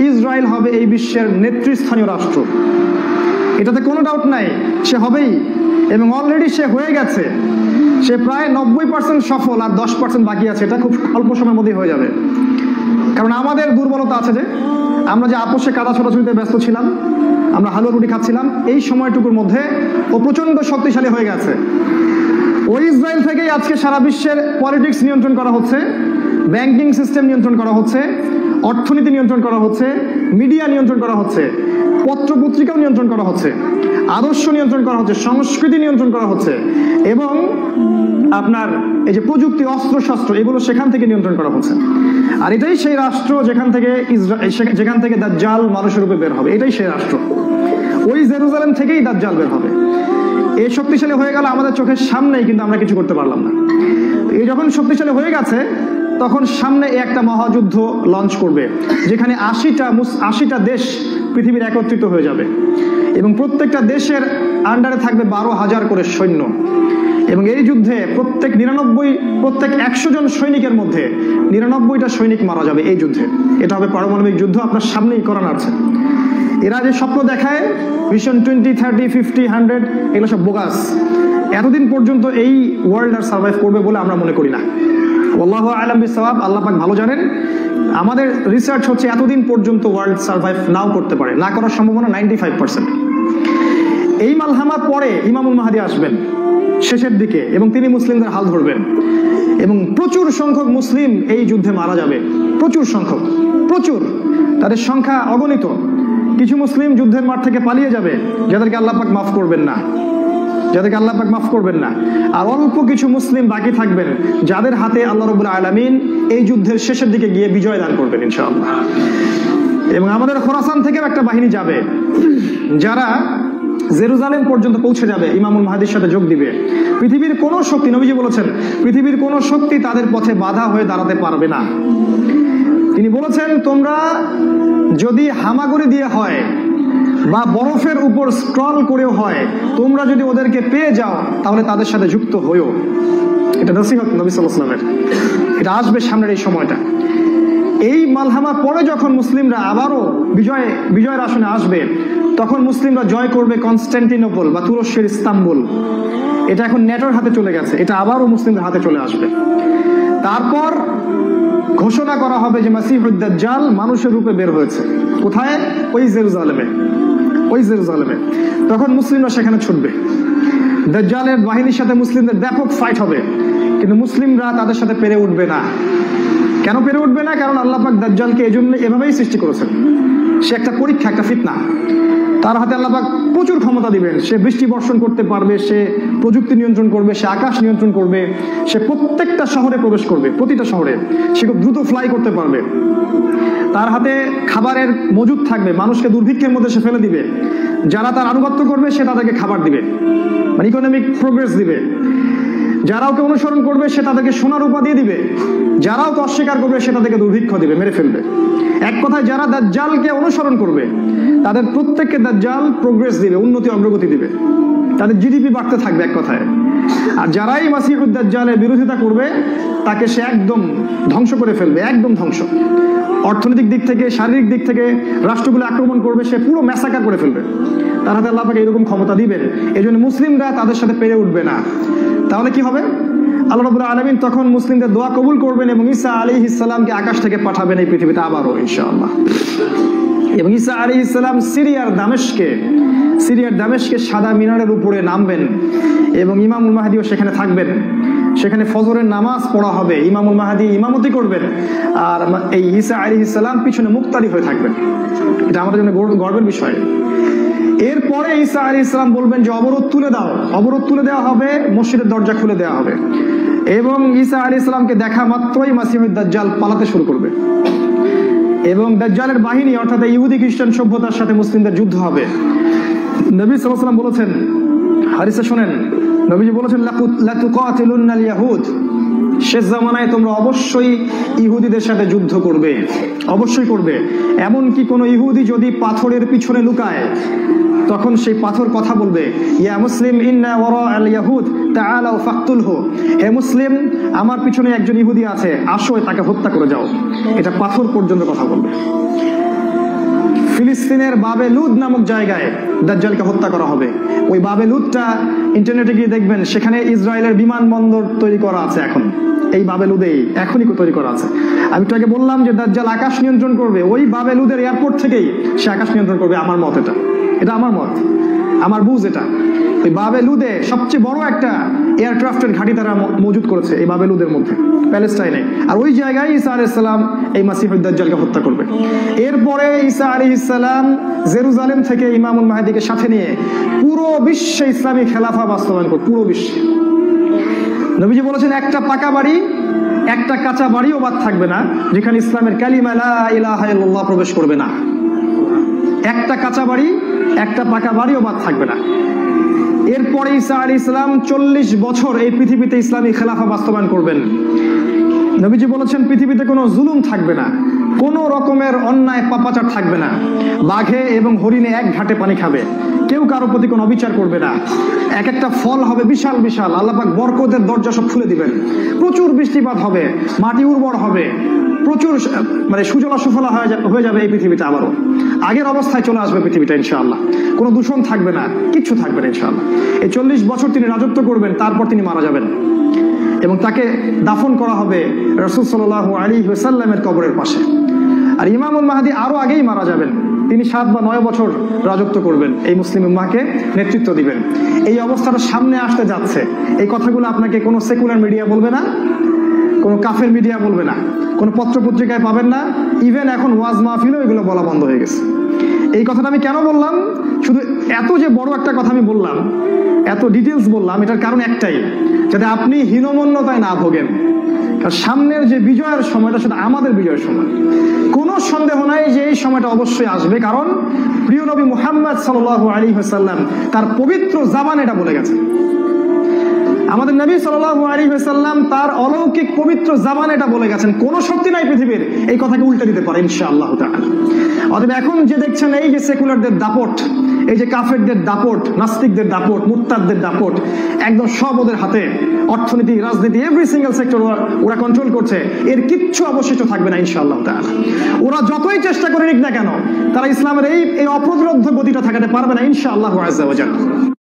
Israel হবে এই বিশ্বের নেতৃস্থানীয় রাষ্ট্র, এটাতে কোনো ডাউট নাই, সে হবেই, এবং অলরেডি সে হয়ে গেছে। সে প্রায় 90% সফল, আর 10% বাকি আছে। এটা খুব অল্প সময়ের মধ্যেই হয়ে যাবে। কারণ আমাদের দুর্বলতা আছে যে আমরা যে আপোষে কাদা ছোটাছুটিতে ব্যস্ত ছিলাম, আমরা হালুয়া রুটি খাচ্ছিলাম, এই সময়টুকুর মধ্যে ও প্রচন্ড শক্তিশালী হয়ে গেছে। ওই ইসরায়েল থেকেই আজকে সারা বিশ্বের পলিটিক্স নিয়ন্ত্রণ করা হচ্ছে, ব্যাংকিং সিস্টেম নিয়ন্ত্রণ করা হচ্ছে, অর্থনীতি নিয়ন্ত্রণ করা হচ্ছে, মিডিয়া নিয়ন্ত্রণ করা হচ্ছে, পত্রপত্রিকাও নিয়ন্ত্রণ করা হচ্ছে, আদর্শ নিয়ন্ত্রণ করা হচ্ছে, সংস্কৃতি নিয়ন্ত্রণ করা হচ্ছে, এবং আপনার এই যে প্রযুক্তি, অস্ত্রশস্ত্র, এগুলো সেখান থেকে নিয়ন্ত্রণ করা হচ্ছে। আর এটাই সেই রাষ্ট্র যেখান থেকে দাজ্জাল মানুষের রূপে বের হবে। এটাই সেই রাষ্ট্র। ওই জেরুজালেম থেকেই দাজ্জাল বের হবে। এই শক্তিশালী হয়ে গেল আমাদের চোখের সামনেই, কিন্তু আমরা কিছু করতে পারলাম না। এই যখন শক্তিশালী হয়ে গেছে, তখন সামনে একটা মহাযুদ্ধ লঞ্চ করবে, যেখানে 80টা দেশ পৃথিবীর একত্রিত হয়ে যাবে, এবং প্রত্যেকটা দেশের আন্ডারে থাকবে 12,000 করে সৈন্য। এবং এই যুদ্ধে প্রত্যেক 100 জন সৈনিকের মধ্যে 99টা সৈনিক মারা যাবে এই যুদ্ধে। এটা হবে পারমাণবিক যুদ্ধ, আপনার সামনেই করান আছে। এরা যে স্বপ্ন দেখায় ভিশন 20, 30, 50, 100, এগুলো সব বোগাস। এতদিন পর্যন্ত এই ওয়ার্ল্ড আর সার্ভাইভ করবে বলে আমরা মনে করি না। আল্লাহু আ'লাম বিসওয়াব, আল্লাহ পাক ভালো জানেন। আমাদের রিসার্চ হচ্ছে এতদিন পর্যন্ত ওয়ার্ল্ড সার্ভাইভ নাও করতে পারে, না করার সম্ভাবনা 95%। এই মালহামা পরে ইমামুল মাহদী আসবেন শেষের দিকে, এবং তিনি মুসলিমদের হাল ধরবেন, এবং প্রচুর সংখ্যক মুসলিম এই যুদ্ধে মারা যাবে। প্রচুর সংখ্যক, প্রচুর, তাদের সংখ্যা অগণিত। কিছু মুসলিম যুদ্ধের মাঠ থেকে পালিয়ে যাবে, যাদেরকে আল্লাহ পাক মাফ করবেন না, আর অল্প কিছু মুসলিম বাকি থাকবেন, যাদের হাতে আল্লাহ রাব্বুল আলামিন এই যুদ্ধের শেষের দিকে গিয়ে বিজয় দান করবেন ইনশাআল্লাহ। এবং আমাদের খোরাসান থেকেও একটা বাহিনী যাবে, যারা জেরুজালেম পর্যন্ত পৌঁছে যাবে, ইমামুল মাহদীর সাথে যোগ দিবে। পৃথিবীর কোন শক্তি, নবীজি বলেছেন, পৃথিবীর কোন শক্তি তাদের পথে বাধা হয়ে দাঁড়াতে পারবে না। তিনি বলেছেন, তোমরা যদি হামাগুড়ি দিয়ে হয় বা বরফের উপর স্ক্রল করেও হয়, তোমরা যদি ওদেরকে পেয়ে যাও তাহলে তাদের সাথে যুক্ত হইও। এটা নসিহত নবী সাল্লাল্লাহু আলাইহি ওয়াসাল্লামের। এটা আসবে সামনের এই সময়টা। এই মালহামা পরে যখন মুসলিমরা আবারও বিজয়ের আসনে আসবে, তখন মুসলিমরা জয় করবে কনস্টান্টিনোপল বা তুরস্কের ইস্তাম্বুল। এটা এখন নেটোর হাতে চলে গেছে, এটা আবারও মুসলিমদের হাতে চলে আসবে। তারপর ঘোষণা করা হবে যে মাসিহুদ দাজ্জাল মানুষের রূপে বের হয়েছে। কোথায়? ওই জেরুজালেমে। তখন মুসলিমরা সেখানে ছুটবে। দাজ্জালের বাহিনীর সাথে মুসলিমদের ব্যাপক ফাইট হবে, কিন্তু মুসলিমরা তাদের সাথে পেরে উঠবে না। কেন পেরে উঠবে না? কারণ আল্লাহ পাক দাজ্জালকে এজন্য এভাবেই সৃষ্টি করেছেন। সে একটা পরীক্ষা, একটা ফিতনা। তার হাতে আল্লাহ পাক প্রচুর ক্ষমতা দিবেন। সে বৃষ্টি বর্ষণ করতে পারবে, সে প্রযুক্তি নিয়ন্ত্রণ করবে, সে আকাশ নিয়ন্ত্রণ করবে, সে প্রত্যেকটা শহরে প্রবেশ করবে, প্রতিটা শহরে। সে খুব দ্রুত ফ্লাই করতে পারবে। তার হাতে খাবারের মজুদ থাকবে, মানুষকে দুর্ভিক্ষের মধ্যে সে ফেলে দিবে। যারা তার আনুগত্য করবে সে তাদেরকে খাবার দিবে, মানে ইকোনমিক প্রোগ্রেস দিবে। যারা ওকে অনুসরণ করবে সে তাদেরকে সোনার রূপা দিয়ে দিবে। যারা ওকে অস্বীকার করবে সে তাদেরকে দুর্ভিক্ষ দিবে, মেরে ফেলবে। এক কথায় যারা দাজ্জালকে অনুসরণ করবে তাদের প্রত্যেককে দাজ্জাল প্রোগ্রেস দিবে, উন্নতি অগ্রগতি দিবে, তাদের জিডিপি বাড়তে থাকবে এক কথায়। আর যারাই মাসিহুদ দাজ্জালের বিরোধিতা করবে তাকে সে একদম ধ্বংস করে ফেলবে, একদম ধ্বংস। অর্থনৈতিক দিক থেকে, শারীরিক দিক থেকে রাষ্ট্রগুলো আক্রমণ করবে, সে পুরো ম্যাসাকার করে ফেলবে। তার হাতে আল্লাহ পাক এরকম ক্ষমতা দিবেন। এই জন্য মুসলিমরা তাদের সাথে পেরে উঠবে না। তাহলে কি হবে? আল্লাহ রাব্বুল আলামিন তখন মুসলিমদের দোয়া কবুল করবেন এবং ঈসা আলাইহিস সালামকে আকাশ থেকে পাঠাবেন এই পৃথিবীতে আবারও ইনশাআল্লাহ। এবং ঈসা আলাইহিস সালাম সিরিয়ার দামেস্কে সাদা মিনারের উপরে নামবেন, এবং ইমামুল মাহদীও সেখানে থাকবেন। সেখানে ফজরের নামাজ পড়া হবে, ইমামুল মাহদী ইমামতি করবেন, আর এই ঈসা আলাইহিস সালাম পিছনে মুক্তারি হয়ে থাকবেন। এটা আমাদের জন্য গর্বের বিষয়। এরপরে ঈসা আলাইহিস সালাম বলবেন যে অবরোধ তুলে দেওয়া হবে, মসজিদের দরজা খুলে দেওয়া হবে, এবং ঈসা আলাইহিস সালামকে দেখা মাত্রই মাসিহুদ দাজ্জাল পালাতে শুরু করবে, এবং দাজ্জালের বাহিনী অর্থাৎ ইহুদি খ্রিস্টান সভ্যতার সাথে মুসলিমদের যুদ্ধ হবে। নবী সাল্লাল্লাহু আলাইহি ওয়াসাল্লাম বলেছেন, হাদিসে শুনেন, নবীজি বলেছেন, লাতুকাতিলুন্নাল ইয়াহুদ, শেষ জামানায় তোমরা অবশ্যই ইহুদিদের সাথে যুদ্ধ করবে, অবশ্যই করবে। এমনকি কোনো ইহুদি যদি পাথরের পিছনে লুকায়, তখন সেই পাথর কথা বলবে, ইয়া মুসলিম ইন্না ওয়ারা আল ইয়াহুদ তাআলাউ ফাকতুলহু, হে মুসলিম আমার পিছনে একজন ইহুদি আছে, আসো তাকে হত্যা করে যাও। এটা পাথর পর্যন্ত কথা বলবে। ফিলিস্তিনের বাবে লুদ নামক জায়গায় দাজ্জালকে হত্যা করা হবে। ওই বাবে লুদটা ইন্টারনেটে গিয়ে দেখবেন, সেখানে ইসরায়েলের বিমানবন্দর তৈরি করা আছে এখন, এই বাবে লুদেই এখনই তৈরি করা আছে। আমি একটু আগে বললাম যে দাজ্জাল আকাশ নিয়ন্ত্রণ করবে, ওই বাবে লুদের এয়ারপোর্ট থেকেই সে আকাশ নিয়ন্ত্রণ করবে। আমার মত এটা আমার মত, আমার বুঝ এটা। ওই বাবে লুদে সবচেয়ে বড় একটা এয়ারক্রাফটের ঘাঁটি তারা মজুদ করেছে এই বাবে লুদের মধ্যে, প্যালেস্টাইনে। আর ওই জায়গায় ঈসা আলাইহিস সালাম এই মাসিহুদ দাজ্জালকে হত্যা করবে। এরপরে ঈসা আলাইহিস সালাম জেরুজালেম থেকে ইমামুল মাহদিকে সাথে নিয়ে পুরো বিশ্বে ইসলামী খেলাফা বাস্তবায়ন করবে, পুরো বিশ্বে। নবীজি বলেছেন, একটা পাকা বাড়ি, একটা কাঁচা বাড়িও বাদ থাকবে না যেখানে ইসলামের কালিমা লা ইলাহা ইল্লাল্লাহ প্রবেশ করবে না। একটা কাঁচা বাড়ি, একটা পাকা বাড়িও বাদ থাকবে না। এরপরে ঈসা আলাইহিস সালাম 40 বছর এই পৃথিবীতে ইসলামী খেলাফা বাস্তবায়ন করবেন। নবীজি বলেছেন, পৃথিবীতে কোনো জুলুম থাকবে না, কোনো রকমের অন্যায় পাপাচার থাকবে না। বাঘে এবং হরিণে এক ঘাটে পানি খাবে, কেউ কারো প্রতি কোনো অবিচার করবে না। এক একটা ফল হবে বিশাল বিশাল, আল্লাহ পাক বরকতের দরজা সব খুলে দিবেন। প্রচুর বৃষ্টিপাত হবে, মাটি উর্বর হবে, প্রচুর সুজলা সুফলা হয়ে যাবে এই পৃথিবীতে। আবারও আগের অবস্থায় চলে আসবে পৃথিবীটা ইনশাআল্লাহ। কোনো দূষণ থাকবে না, কিচ্ছু থাকবে না ইনশাআল্লাহ। এই 40 বছর তিনি রাজত্ব করবেন, তারপর তিনি মারা যাবেন এবং তাকে দাফন করা হবে রাসূল সাল্লাল্লাহু আলাইহি ওয়াসাল্লামের কবরের পাশে। আর ইমামুল মাহদী আরো আগেই মারা যাবেন, তিনি 7 বা 9 বছর রাজত্ব করবেন, এই মুসলিম উম্মাহকে নেতৃত্ব দিবেন। এই অবস্থাটা সামনে আসতে যাচ্ছে। এই কথাগুলো আপনাকে কোনো সেকুলার মিডিয়া বলবে না, কোনো কাফের মিডিয়া বলবে না, কোনো পত্র পত্রিকায় পাবেন না। ইভেন এখন ওয়াজ মাহফিলেও এগুলো বলা বন্ধ হয়ে গেছে। এই কথাটা আমি কেন বললাম, শুধু এত যে বড় একটা কথা আমি বললাম, এত ডিটেলস বললাম, এটার কারণ একটাই, যাতে আপনি হীনমন্যতায় না ভোগেন। কারণ সামনের যে বিজয়ের সময়টা, সেটা আমাদের বিজয়ের সময়। কোনো সন্দেহ নাই যে এই সময়টা অবশ্যই আসবে, কারণ প্রিয় নবী মুহাম্মদ সাল্লাল্লাহু আলাইহি ওয়াসাল্লাম তার পবিত্র জাবান এটা বলে গেছে। আমাদের নবী সাল্লাল্লাহু আলাইহি ওয়াসাল্লাম তার অলৌকিক পবিত্র জাবান এটা বলে গেছেন। কোন শক্তি নাই পৃথিবীর এই কথাকে উল্টে দিতে পারে ইনশাআল্লাহ তাআলা। অতএব এখন যে দেখছেন এই যে সেকুলারদের দাপট, এই যে কাফেরদের দাপট, নাস্তিকদের দাপট, মুরতাদদের দাপট, একদম সব ওদের হাতে। অর্থনীতি, রাজনীতি, এভরি সিঙ্গেল সেক্টর ওরা কন্ট্রোল করছে। এর কিচ্ছু অবশিষ্ট থাকবে না ইনশাআল্লাহ তাআলা। ওরা যতই চেষ্টা করে নিক না কেন, তারা ইসলামের এই অপ্রতিরোধ্য গতিটা ঠেকাতে পারবে না ইনশাআল্লাহ আযজা ওয়া জাল্লা।